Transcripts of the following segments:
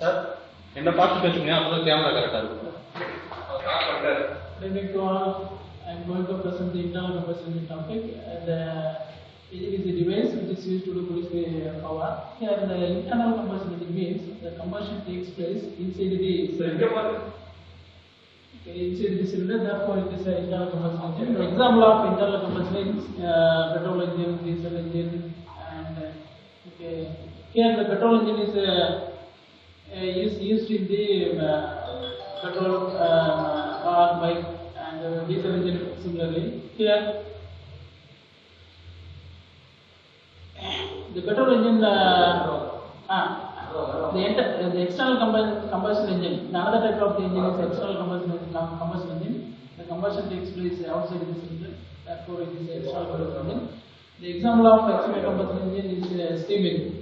Sir, என்ன பார்த்து பேசுங்க அப்பதான் கேமரா கரெக்டா இருக்கும். I am going to present the internal combustion engine topic. It is a device which is used to produce the power. Here, the internal combustion engine means the combustion takes place inside the cylinder. Inside the cylinder, therefore it is an internal combustion engine. The example of internal combustion engine is petrol engine, diesel engine, and here the petrol engine is used in the petrol car, bike, and diesel engine similarly. Here the petrol engine, the external combustion engine, another type of the engine is external combustion engine. The combustion takes place outside the cylinder, therefore it is external combustion engine. The example of external combustion engine is steam engine.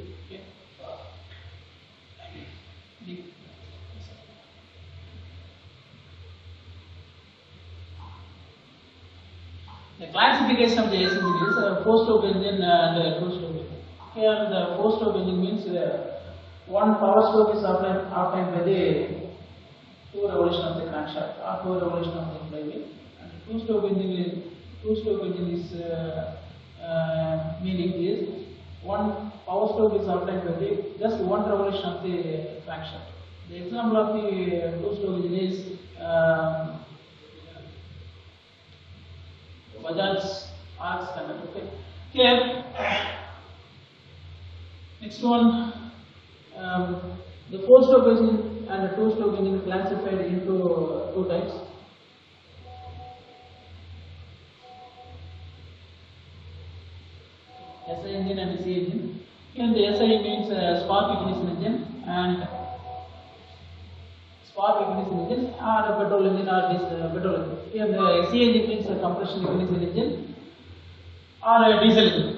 The classification of the AC engine is a 4-stroke engine and a 2-stroke engine. Here the 4-stroke engine means one power stroke is obtained by the 2 revolution of the crankshaft or 2 revolution of the flywheel. And the 2-stroke engine is meaning is one power stroke is obtained by the just 1 revolution of the crankshaft. The example of the 2-stroke engine is Bajaj RX standard. Okay. Here, next one, the 4-stroke engine and the 2-stroke engine classified into 2 types. SI engine and C engine. Here the SI means spark ignition engine and spark ignition engine or petrol engine or petrol engine. Here the C engine means compression ignition engine or diesel engine.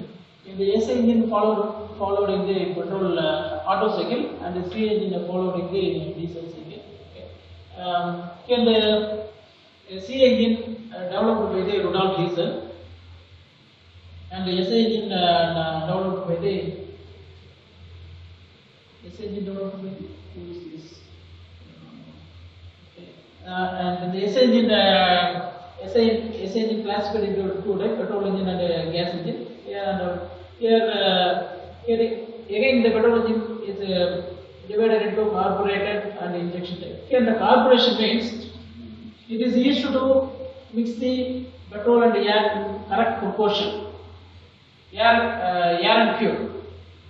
In the SI engine followed in the petrol auto cycle and the C engine followed in the diesel cycle. Okay. Here the C engine developed by the Rudolf Diesel and the SI engine developed by the who is this? And the SI engine classified into 2 types, petrol engine and gas engine. Here again the petrol engine is divided into carbureted and injection type. Here the carburation means it is used to mix the petrol and air in correct proportion. Air and fuel.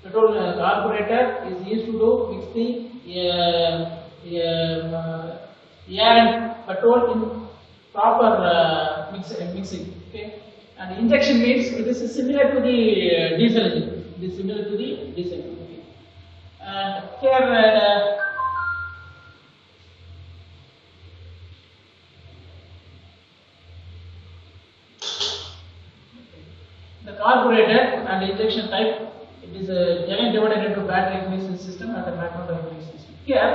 Petrol carburetor is used to mix the air and petrol in proper mixing. Okay. And injection means it is similar to the diesel engine. It is similar to the diesel engine. Okay. And here the carburetor and injection type, it is again divided into battery ignition system and a magnetic ignition system. Here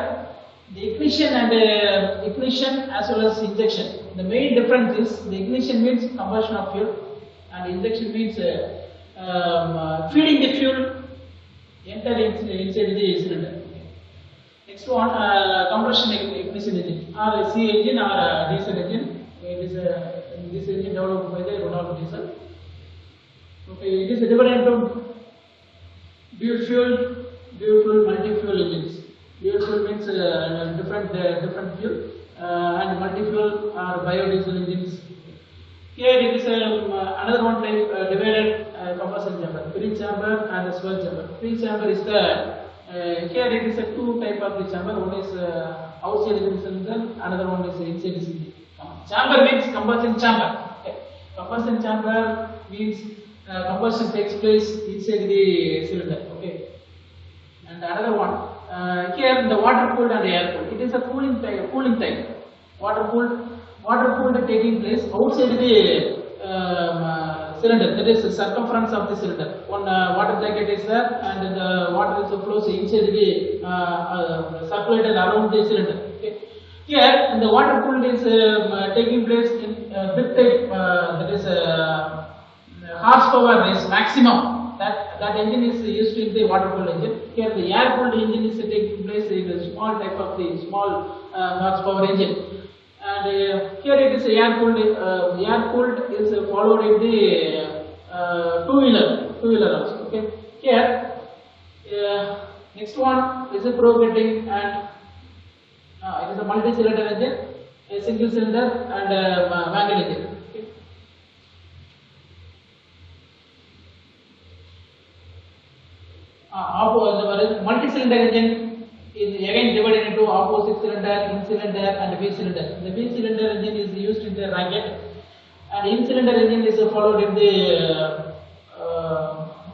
the ignition and ignition as well as injection. The main difference is the ignition means combustion of fuel and injection means feeding the fuel enter inside the cylinder. Next one, compression ignition engine or C engine or diesel engine. It is this engine developed by the Rudolf Diesel. Okay, it is divided into dual fuel, multi-fuel engines. Dual fuel means different fuel and multi-fuel are biodiesel engines. Here it is another one type divided combustion chamber, free chamber and swirl chamber. Free chamber is the here it is a 2 type of the chamber. One is outside the cylinder, another one is inside the cylinder. Chamber means combustion chamber. Okay. Combustion chamber means combustion takes place inside the cylinder. Okay. And another one. Here the water cooled and air cooled. It is a cooling type. Water cooled taking place outside the cylinder. That is the circumference of the cylinder. One water jacket is there, and the water is flows inside the circulated around the cylinder. Okay. Here the water cooled is taking place in big type. That is horsepower is maximum. that engine is used in the water-cooled engine. Here the air-cooled engine is taking place in a small type of the small horsepower engine. And here it is air-cooled. Air-cooled is followed in the two-wheeler also. Okay. Here next one is reciprocating, and it is a multi-cylinder engine, a single cylinder, and a manual engine. Okay. Multi-cylinder engine is again divided into opposite cylinder, in cylinder, and V cylinder. The V cylinder engine is used in the racket, and in cylinder engine is followed in the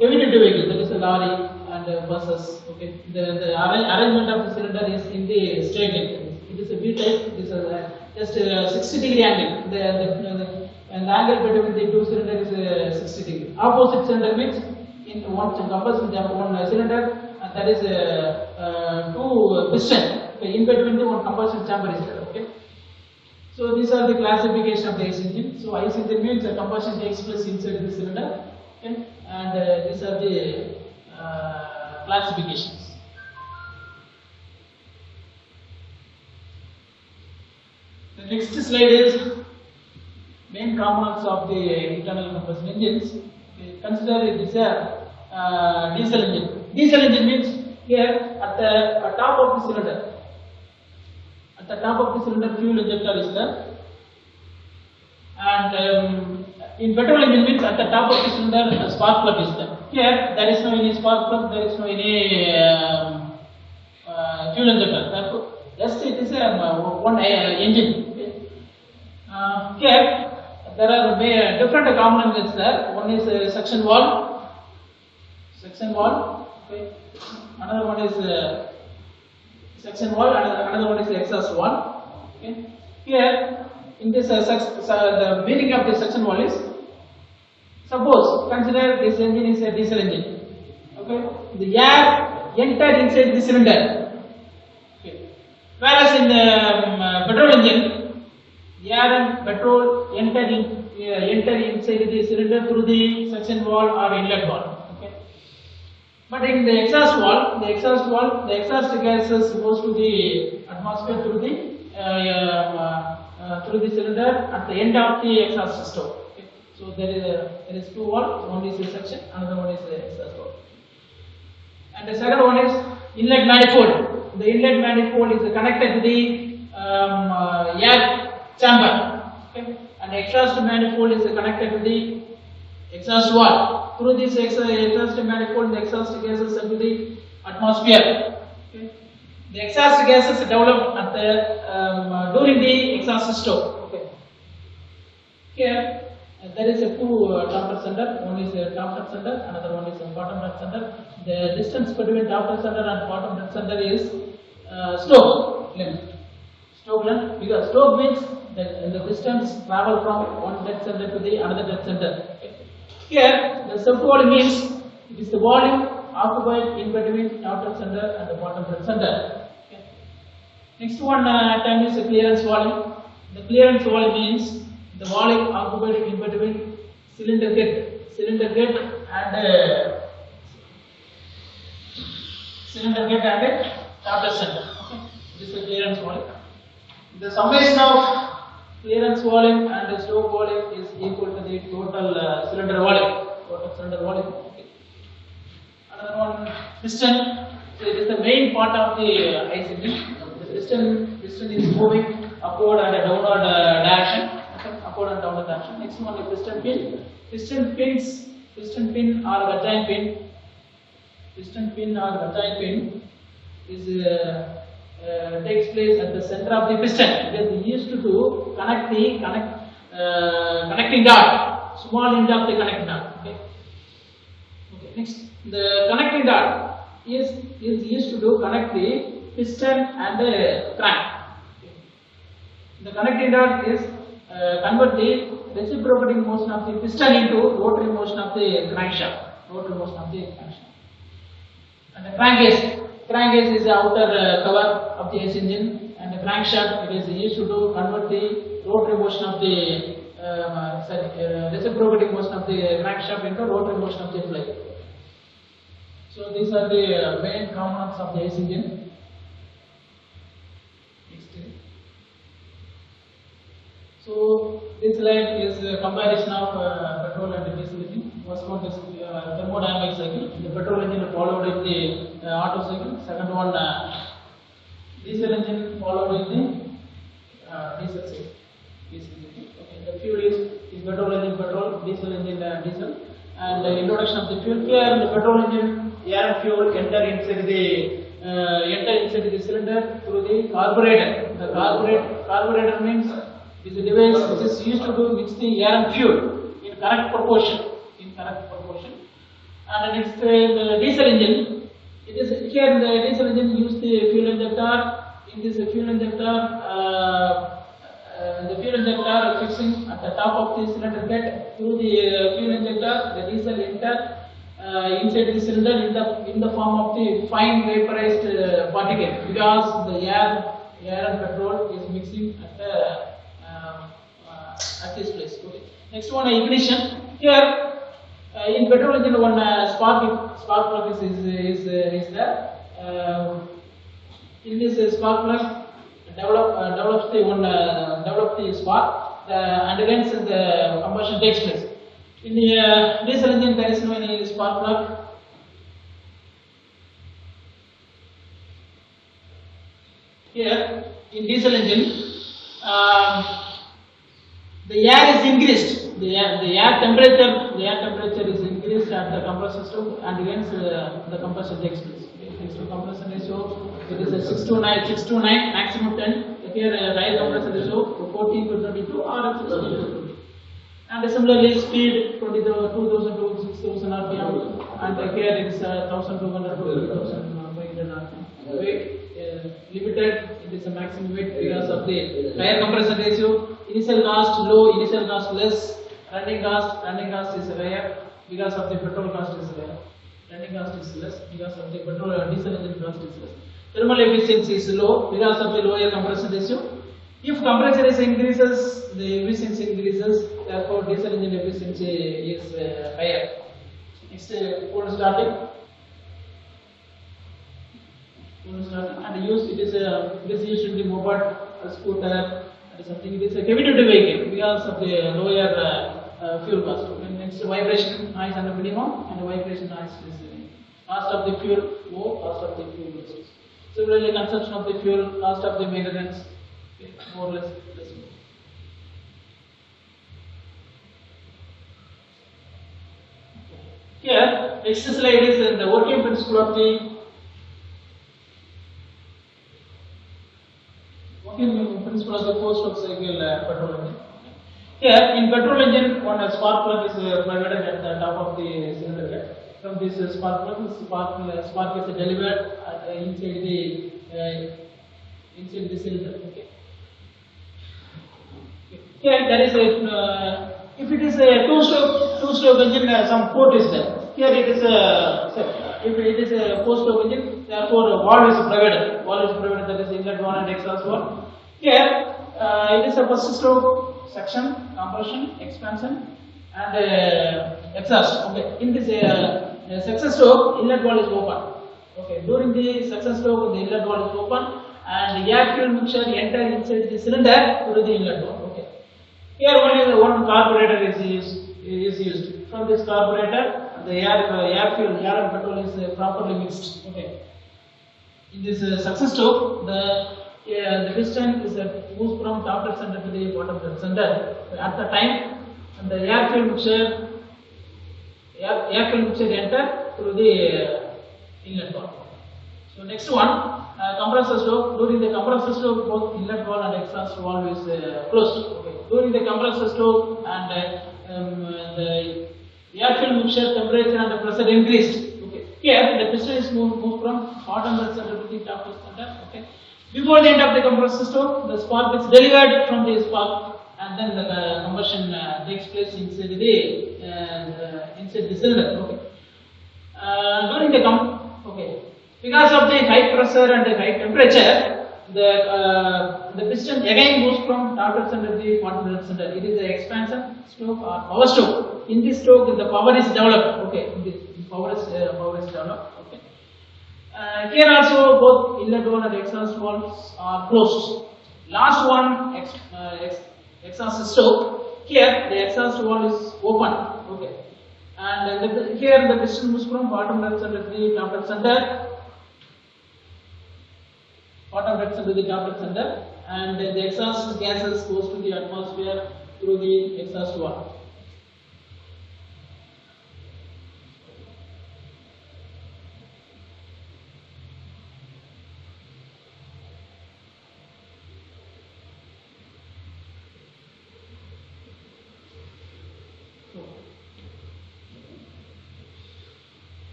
heavy duty vehicle, that is a lorry and buses. Okay. The arrangement of the cylinder is in the straight line. It is a V type. It is just a 60-degree angle. The angle between the two cylinders is 60 degree. Opposite cylinder means in one combustion chamber, one cylinder, and that is two piston. Okay. In between the one combustion chamber is there. Okay. So these are the classification of the ICE engine. So ICE engine means the combustion takes place inside the cylinder. Okay. And these are the classifications. The next slide is main components of the internal combustion engines. Okay. Consider it is a diesel engine. Diesel engine means here at the top of the cylinder. At the top of the cylinder, fuel injector is there. And in petrol engine means at the top of the cylinder, a spark plug is there. Here there is no any spark plug, there is no any fuel injector. Therefore, just it is one engine. Here there are different components there. One is suction valve. Okay. Another one is suction valve. Another one is exhaust valve. Okay. Here in this the meaning of the suction valve is, suppose consider this engine is a diesel engine. Okay. The air entered inside the cylinder. Okay. Whereas in the petrol engine, the air and petrol enter inside the cylinder through the suction valve or inlet valve. Okay. But in the exhaust valve, the exhaust gases goes to the atmosphere through the cylinder at the end of the exhaust stroke. Okay. So there is two valves. One is the suction, another one is the exhaust valve. And the second one is inlet manifold. The inlet manifold is connected to the air chamber. Okay. And the exhaust manifold is connected to the exhaust valve. Through this exhaust manifold, the exhaust gases into the atmosphere. Okay. The exhaust gases develop at the during the exhaust stroke. Okay. Here there is a two top dead center. One is a top dead center, another one is a bottom dead center. The distance between top dead center and bottom dead center is stroke length. Stroke length, because stroke means the distance travel from one dead center to the another dead center. Okay. Here the subvolume means it is the volume occupied in between top dead center and the bottom dead center. Okay. Next one term is the clearance volume. The clearance volume means the volume occupied in between cylinder head and top dead center. Okay. This is the clearance volume. The summation of clearance volume and the stroke volume is equal to the total cylinder volume. Okay. Another one, piston. So it is the main part of the ICE engine. The piston is moving upward and downward direction. Okay. Upward and downward direction. Next one is piston pin. Piston pin or vagine pin. Piston pin or vagine pin is takes place at the center of the piston. It is used to connect the connecting dot, small end of the connecting dot. Okay. Next, the connecting dot is used to connect the piston and the crank. Okay. The connecting dot is convert the reciprocating motion of the piston into rotary motion of the crankshaft. And the crankcase is the outer cover of the ICE engine, and the crankshaft it is used to convert the rotary motion of the reciprocating motion of the crankshaft into rotary motion of the blade. So these are the main components of the IC engine. So this slide is a comparison of petrol and diesel engine. First one is thermodynamic cycle. The petrol engine followed in the Otto cycle. Second one diesel engine followed in the diesel cycle. Okay. The fuel is petrol engine petrol, diesel engine diesel. And the introduction of the fuel. Here the petrol engine air and fuel enter inside the cylinder through the carburetor. The carburetor means is a device which is used to mix the air and fuel in correct proportion. And next the diesel engine. It is here the diesel engine use the fuel injector. In this fuel injector, the fuel injector fixing at the top of the cylinder head through the fuel injector. The diesel enter inside the cylinder in the form of the fine vaporized particle, because the air and petrol is mixing at this place. Okay. Next one, ignition. Here in petrol engine, one spark plug is there. In this spark plug develops the spark, and hence the combustion takes place. In the diesel engine, there is no any spark plug. Here in diesel engine, the air is increased. The air temperature is increased at the compressor stove, and hence the combustion takes place. Next to compression ratio, it is a 6 to 9, maximum 10. Here rail compression ratio 14 to 22 or 16 to 20. And similarly, speed 2000 to 6000 RPM, and here it is 1200 to 3500 RPM. Weight limited, it is a maximum weight because of the tire compression ratio. Initial cost low, initial cost less. Running cost is higher because of the petrol cost is higher. Running cost is less because of the petrol diesel engine cost is less. Thermal efficiency is low because of the lower compression ratio. If compression ratio increases, the efficiency increases. Therefore, diesel engine efficiency is higher. Next, cold starting. And it is used in the moped, scooter, and something. It is a heavy duty vehicle because of the lower fuel cost. Next, vibration noise and minimum, and vibration noise is cost of the fuel low, cost of the fuel less. Similarly, consumption of the fuel, cost of the maintenance, more or less. Here, next slide is the working principle of the four-stroke cycle petrol engine. Here, in petrol engine, one spark plug is provided at the top of the cylinder head. From this spark plug, spark is delivered inside the cylinder. Okay. Here, there is a if it is a two-stroke engine, some port is there. Here it is if it is a four-stroke engine, therefore valve is provided. That is inlet valve and exhaust valve. Here it is a first stroke, suction, compression, expansion, and exhaust. Okay. In this suction stroke, inlet valve is open. Okay. During the suction stroke, the inlet valve is open, and air fuel mixture enter inside the cylinder through the inlet valve. Okay. Here only one carburetor is used. From this carburetor, the air fuel, air and petrol is properly mixed. Okay. In this suction stroke, the piston is moves from top dead center to the bottom dead center. At the time, the air fuel mixture enter through the inlet valve. So next one, compressor stroke. During the compressor stroke, both inlet valve and exhaust valve is closed. Okay. During the compressor stroke, and the air fuel mixture temperature and the pressure increased. Okay. Here the piston is moved from bottom dead center to the top dead center. Okay. Before the end of the compressor stroke, the spark is delivered from the spark, and then the combustion takes place inside the cylinder. Okay. During the because of the high pressure and the high temperature, the piston again moves from top dead center to the bottom dead center. It is the expansion stroke or power stroke. In this stroke, the power is developed. Okay. In power is developed. Okay. Here also both inlet valve and exhaust valves are closed. Last one, exhaust stove. Here the exhaust valve is open. Okay. And here the piston moves from bottom depth center to the top depth center. Bottom depth center to the top depth center, and the exhaust gases goes to the atmosphere through the exhaust valve.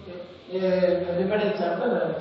Okay. Remaining chapter